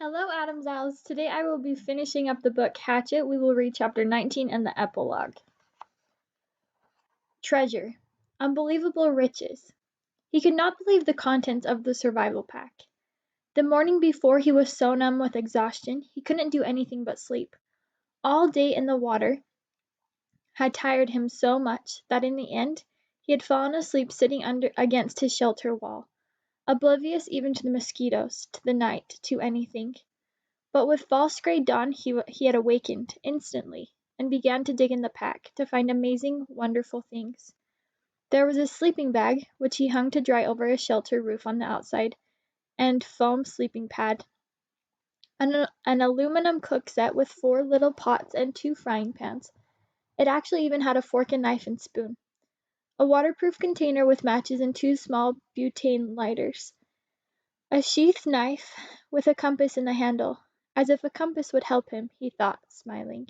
Hello, Adam's Owls. Today I will be finishing up the book Hatchet. We will read chapter 19 and the epilogue. Treasure. Unbelievable riches. He could not believe the contents of the survival pack. The morning before, he was so numb with exhaustion, he couldn't do anything but sleep. All day in the water had tired him so much that in the end, he had fallen asleep sitting against his shelter wall, oblivious even to the mosquitoes, to the night, to anything. But with false grey dawn he had awakened, instantly, and began to dig in the pack, to find amazing, wonderful things. There was his sleeping bag, which he hung to dry over his shelter roof on the outside, and foam sleeping pad. An aluminum cook set with 4 little pots and 2 frying pans. It actually even had a fork and knife and spoon. A waterproof container with matches and 2 small butane lighters. A sheath knife with a compass in the handle. As if a compass would help him, he thought, smiling.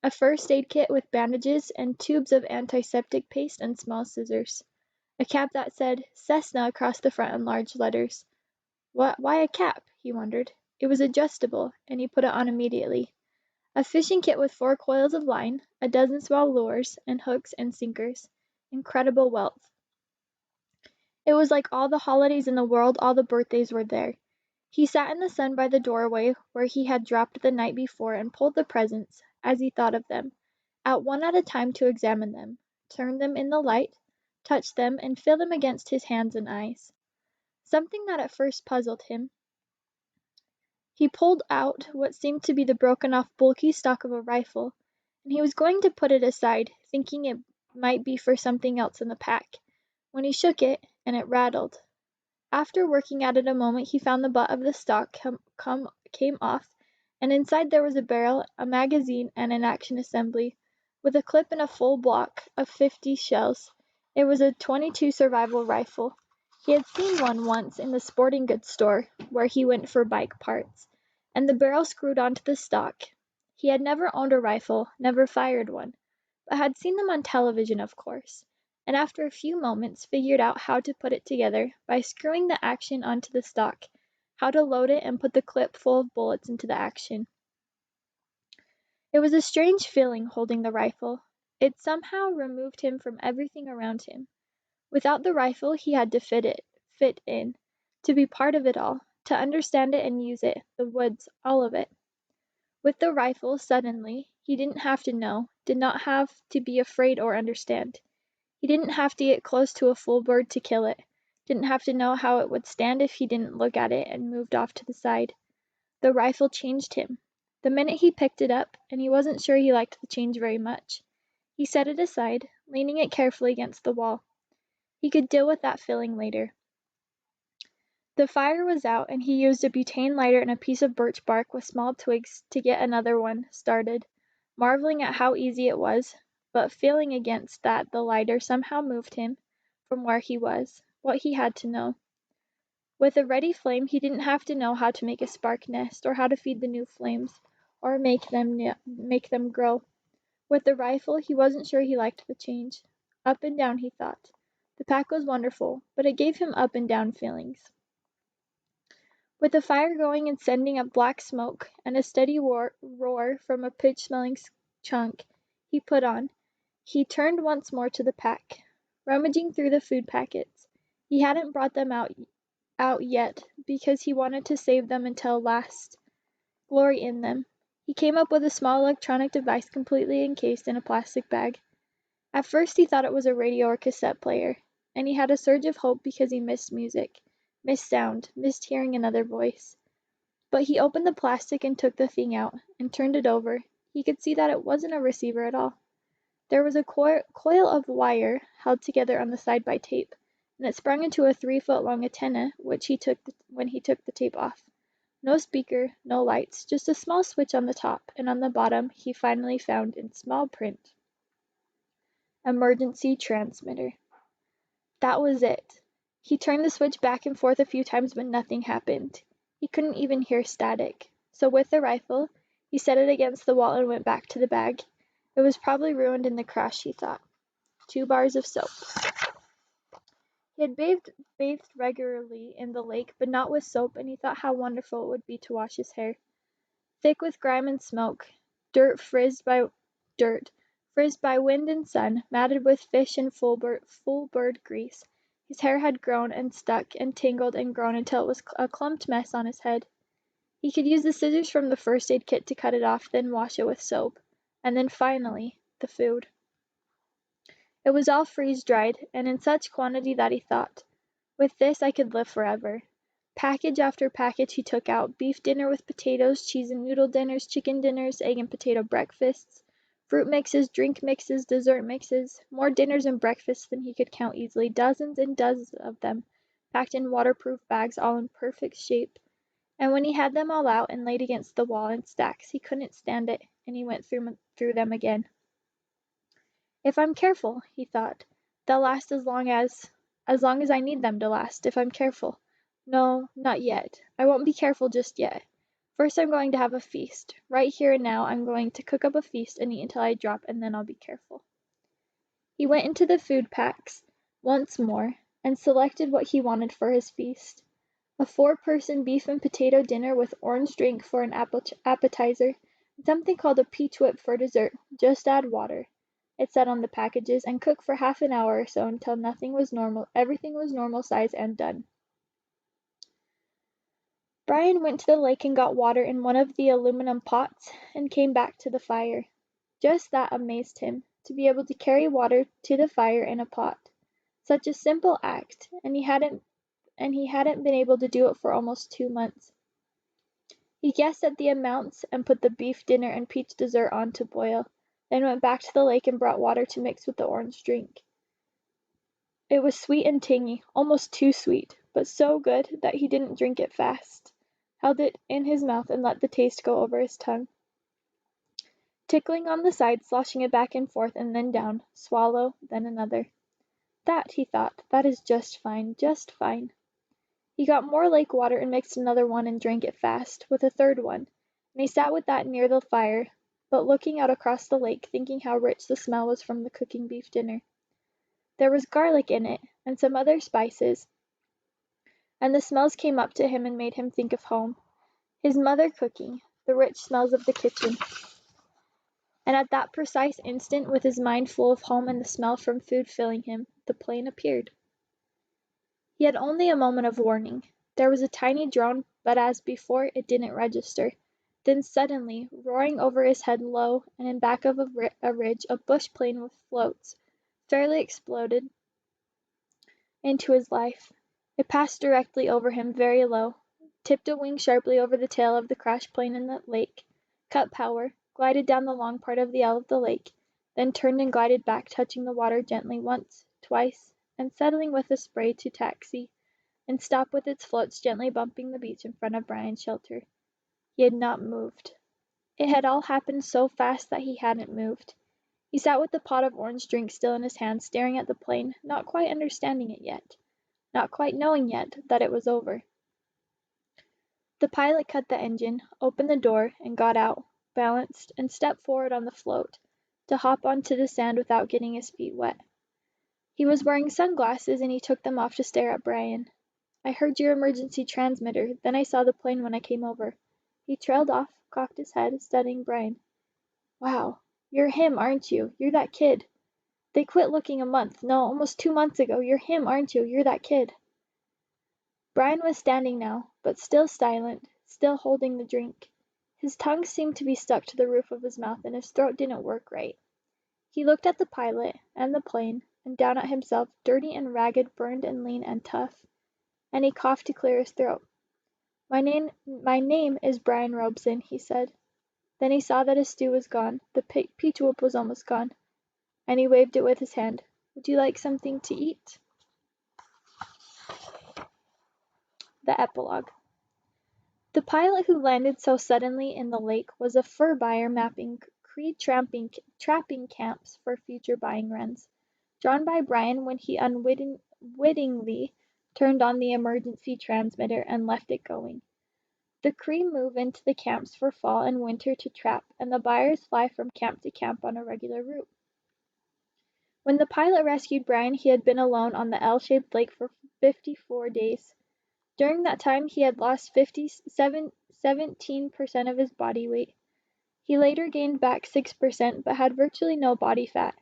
A first aid kit with bandages and tubes of antiseptic paste and small scissors. A cap that said Cessna across the front in large letters. Why a cap? He wondered. It was adjustable, and he put it on immediately. A fishing kit with 4 coils of line, a dozen small lures and hooks and sinkers. Incredible wealth. It was like all the holidays in the world, all the birthdays were there. He sat in the sun by the doorway where he had dropped the night before and pulled the presents, as he thought of them, out one at a time to examine them, turn them in the light, touch them, and feel them against his hands and eyes. Something that at first puzzled him. He pulled out what seemed to be the broken-off bulky stock of a rifle, and he was going to put it aside, thinking it might be for something else in the pack, when he shook it, and it rattled. After working at it a moment, he found the butt of the stock came off, and inside there was a barrel, a magazine, and an action assembly, with a clip and a full block of 50 shells. It was a .22 survival rifle. He had seen one once in the sporting goods store, where he went for bike parts, and the barrel screwed onto the stock. He had never owned a rifle, never fired one, but had seen them on television, of course, and after a few moments figured out how to put it together by screwing the action onto the stock, how to load it and put the clip full of bullets into the action. It was a strange feeling holding the rifle. It somehow removed him from everything around him. Without the rifle he had to fit in, to be part of it all, to understand it and use it, the woods, all of it. With the rifle, suddenly, he didn't have to know, did not have to be afraid or understand. He didn't have to get close to a full bird to kill it, didn't have to know how it would stand if he didn't look at it and moved off to the side. The rifle changed him. The minute he picked it up, and he wasn't sure he liked the change very much, he set it aside, leaning it carefully against the wall. He could deal with that feeling later. The fire was out, and he used a butane lighter and a piece of birch bark with small twigs to get another one started, marveling at how easy it was, but feeling against that the lighter somehow moved him from where he was, what he had to know. With a ready flame he didn't have to know how to make a spark nest, or how to feed the new flames, or make them grow. With the rifle he wasn't sure he liked the change. Up and down, he thought. The pack was wonderful, but it gave him up and down feelings. With the fire going and sending up black smoke, and a steady roar from a pitch-smelling chunk he turned once more to the pack, rummaging through the food packets. He hadn't brought them out yet, because he wanted to save them until last. Glory in them. He came up with a small electronic device completely encased in a plastic bag. At first he thought it was a radio or cassette player, and he had a surge of hope because he missed music, missed sound, missed hearing another voice. But he opened the plastic and took the thing out, and turned it over. He could see that it wasn't a receiver at all. There was a coil of wire held together on the side by tape, and it sprung into a 3-foot-long antenna when he took the tape off. No speaker, no lights, just a small switch on the top, and on the bottom he finally found in small print, "Emergency Transmitter." That was it. He turned the switch back and forth a few times, but nothing happened. He couldn't even hear static. So with the rifle, he set it against the wall and went back to the bag. It was probably ruined in the crash, he thought. 2 bars of soap. He had bathed regularly in the lake, but not with soap, and he thought how wonderful it would be to wash his hair. Thick with grime and smoke, dirt, frizzed by wind and sun, matted with fish and full bird grease, his hair had grown and stuck and tingled and grown until it was a clumped mess on his head. He could use the scissors from the first aid kit to cut it off, then wash it with soap. And then finally, the food. It was all freeze-dried, and in such quantity that he thought, with this I could live forever. Package after package he took out, beef dinner with potatoes, cheese and noodle dinners, chicken dinners, egg and potato breakfasts, fruit mixes, drink mixes, dessert mixes, more dinners and breakfasts than he could count easily, dozens and dozens of them, packed in waterproof bags all in perfect shape. And when he had them all out and laid against the wall in stacks, he couldn't stand it, and he went through them again. If I'm careful, he thought, they'll last as long as I need them to last, if I'm careful. No, not yet. I won't be careful just yet. First I'm going to have a feast. Right here and now I'm going to cook up a feast and eat until I drop, and then I'll be careful. He went into the food packs once more and selected what he wanted for his feast. A 4-person beef and potato dinner with orange drink for an appetizer, and something called a peach whip for dessert. Just add water, it said on the packages, and cook for half an hour or so until everything was normal size and done. Brian went to the lake and got water in one of the aluminum pots and came back to the fire. Just that amazed him, to be able to carry water to the fire in a pot. Such a simple act, and he hadn't been able to do it for almost 2 months. He guessed at the amounts and put the beef dinner and peach dessert on to boil, then went back to the lake and brought water to mix with the orange drink. It was sweet and tangy, almost too sweet, but so good that he didn't drink it fast, held it in his mouth and let the taste go over his tongue. Tickling on the side, sloshing it back and forth and then down, swallow, then another. That, he thought, that is just fine, just fine. He got more lake water and mixed another one and drank it fast, with a third one, and he sat with that near the fire, but looking out across the lake, thinking how rich the smell was from the cooking beef dinner. There was garlic in it, and some other spices, and the smells came up to him and made him think of home. His mother cooking, the rich smells of the kitchen. And at that precise instant, with his mind full of home and the smell from food filling him, the plane appeared. He had only a moment of warning. There was a tiny drone, but as before, it didn't register. Then suddenly, roaring over his head low and in back of a ridge, a bush plane with floats, fairly exploded into his life. It passed directly over him, very low, tipped a wing sharply over the tail of the crash plane in the lake, cut power, glided down the long part of the L of the lake, then turned and glided back, touching the water gently once, twice, and settling with a spray to taxi, and stop with its floats gently bumping the beach in front of Brian's shelter. He had not moved. It had all happened so fast that he hadn't moved. He sat with the pot of orange drink still in his hand, staring at the plane, not quite understanding it yet, not quite knowing yet that it was over. The pilot cut the engine, opened the door, and got out, balanced, and stepped forward on the float, to hop onto the sand without getting his feet wet. He was wearing sunglasses, and he took them off to stare at Brian. I heard your emergency transmitter, then I saw the plane when I came over. He trailed off, cocked his head, studying Brian. Wow, you're him, aren't you? You're that kid. They quit looking a month, no, almost 2 months ago. You're him, aren't you? You're that kid. Brian was standing now, but still silent, still holding the drink. His tongue seemed to be stuck to the roof of his mouth, and his throat didn't work right. He looked at the pilot, and the plane, and down at himself, dirty and ragged, burned and lean and tough, and he coughed to clear his throat. My name is Brian Robeson, he said. Then he saw that his stew was gone, the peach whip was almost gone, and he waved it with his hand. Would you like something to eat? The Epilogue. The pilot who landed so suddenly in the lake was a fur buyer mapping Cree trapping camps for future buying runs, drawn by Brian when he unwittingly turned on the emergency transmitter and left it going. The Cree move into the camps for fall and winter to trap, and the buyers fly from camp to camp on a regular route. When the pilot rescued Brian, he had been alone on the L-shaped lake for 54 days. During that time, he had lost 17% of his body weight. He later gained back 6% but had virtually no body fat.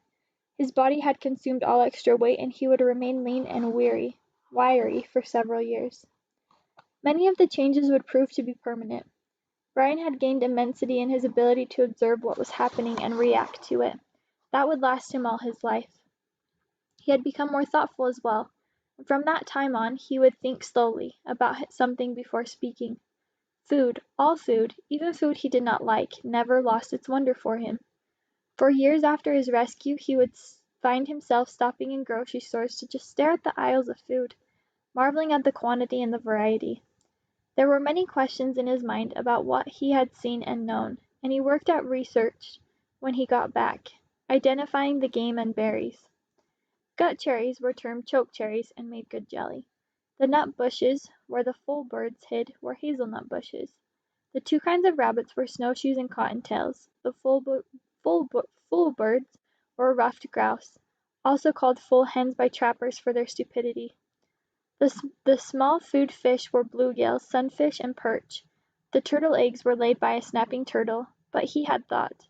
His body had consumed all extra weight and he would remain lean and wiry for several years. Many of the changes would prove to be permanent. Brian had gained immensity in his ability to observe what was happening and react to it. That would last him all his life. He had become more thoughtful as well, and from that time on he would think slowly about something before speaking. Food, all food, even food he did not like, never lost its wonder for him. For years after his rescue he would find himself stopping in grocery stores to just stare at the aisles of food, marveling at the quantity and the variety. There were many questions in his mind about what he had seen and known, and he worked at research when he got back, identifying the game and berries. Gut cherries were termed choke cherries and made good jelly. The nut bushes, where the full birds hid, were hazelnut bushes. The two kinds of rabbits were snowshoes and cottontails. The full birds were ruffed grouse, also called full hens by trappers for their stupidity. The small food fish were bluegills, sunfish, and perch. The turtle eggs were laid by a snapping turtle, but he had thought.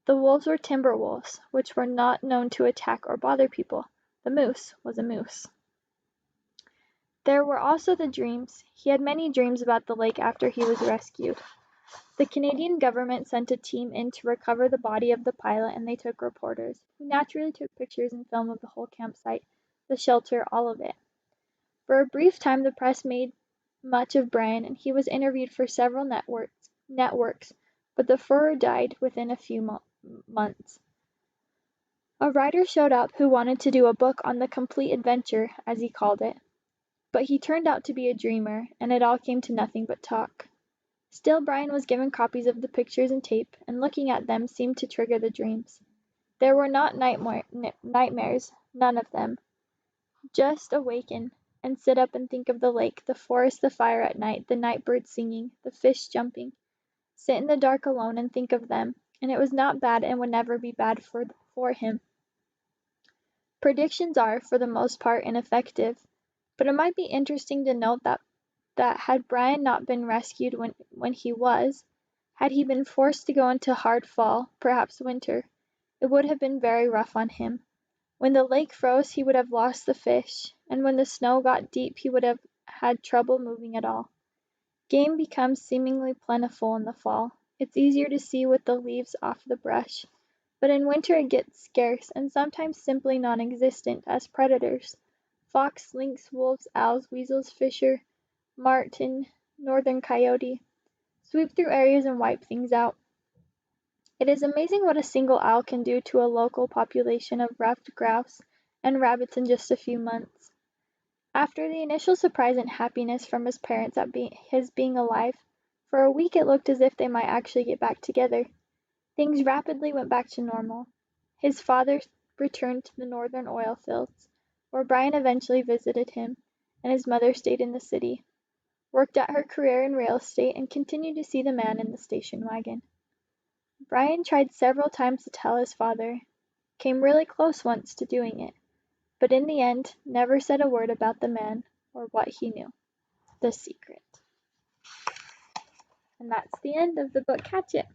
The wolves were timber wolves, which were not known to attack or bother people. The moose was a moose. There were also the dreams. He had many dreams about the lake after he was rescued. The Canadian government sent a team in to recover the body of the pilot and they took reporters, who naturally took pictures and film of the whole campsite, the shelter, all of it. For a brief time the press made much of Brian and he was interviewed for several networks, but the furor died within a few months. A writer showed up who wanted to do a book on the complete adventure, as he called it. But he turned out to be a dreamer, and it all came to nothing but talk. Still Brian was given copies of the pictures and tape, and looking at them seemed to trigger the dreams. There were not nightmares, none of them. Just awaken, and sit up and think of the lake, the forest, the fire at night, the night birds singing, the fish jumping. Sit in the dark alone and think of them, and it was not bad and would never be bad for him. Predictions are, for the most part, ineffective, but it might be interesting to note that had Brian not been rescued when he was, had he been forced to go into hard fall, perhaps winter, it would have been very rough on him. When the lake froze he would have lost the fish, and when the snow got deep he would have had trouble moving at all. Game becomes seemingly plentiful in the fall. It's easier to see with the leaves off the brush. But in winter it gets scarce, and sometimes simply non-existent, as predators. Fox, lynx, wolves, owls, weasels, fisher, marten, northern coyote sweep through areas and wipe things out. It is amazing what a single owl can do to a local population of ruffed grouse and rabbits in just a few months. After the initial surprise and happiness from his parents at his being alive, for a week it looked as if they might actually get back together. Things rapidly went back to normal. His father returned to the northern oil fields, where Brian eventually visited him, and his mother stayed in the city, worked at her career in real estate, and continued to see the man in the station wagon. Brian tried several times to tell his father, came really close once to doing it, but in the end never said a word about the man or what he knew. The secret. And that's the end of the book Hatchet.